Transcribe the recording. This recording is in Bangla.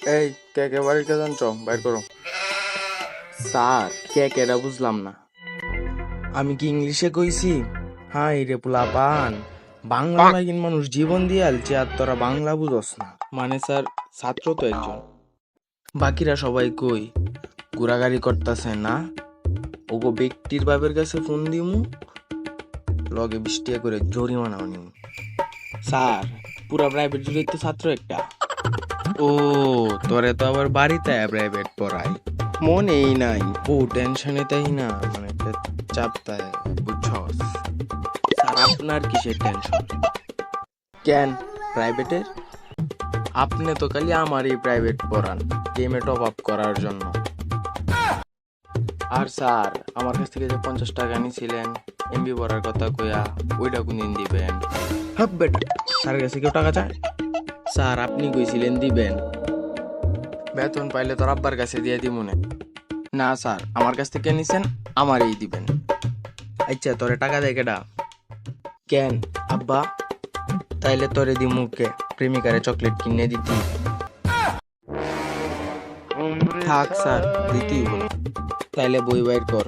এই কে কে বাড়ির কে জানছ বাইর করো। স্যার কে কেডা বুঝলাম না। আমি কি ইংলিশে কইছি? হাই রে পোলা পান, বাংলা লাইন মানুষ জীবন দিয়ে আলছে আর তোরা বাংলা বুঝস না। মানে স্যার, ছাত্র তো একজন। বাকিরা সবাই কই ঘোরাঘুরি করতেছে না? ওগো ব্যক্তির বাবের কাছে ফোন দিমু, লগে 20 টাকা করে জরিমানাও নিমু। স্যার, পুরা প্রাইভেট জুড়ে তো ছাত্র একটা। ও, তোরে তো আবার বাড়িতে প্রাইভেট পড়াই, মনেই নাই। ও টেনশনে তাই না, মানে একটা চাপ তাই, বুঝছস? স্যার আপনার কিসের টেনশন? কেন প্রাইভেটের? আপনি তো খালি আমারই প্রাইভেট পড়ান গেমে টপ আপ করার জন্য। আর স্যার, আমার কাছ থেকে যে 50 টাকা নিছিলেন এমবি পড়ার কথা কইয়া, ওইটা কোনদিন দিবেন? হাব বেটা, স্যারের কাছে কেউ টাকা চায়? স্যার আপনি কইছিলেন দিবেন। বেতন পাইলে তোর আব্বার কাছে দিয়ে দিমুনে। না স্যার, আমার কাছ থেকে নিছেন, আমারই দিবেন। আচ্ছা, তোরে টাকা দেয় কেডা? কেন আব্বা? তাইলে তোরে দিমুকে প্রেমিকারে চকলেট কিনে দিতি? থাক স্যার, দিতেই হলো। তাইলে বই বাইর কর।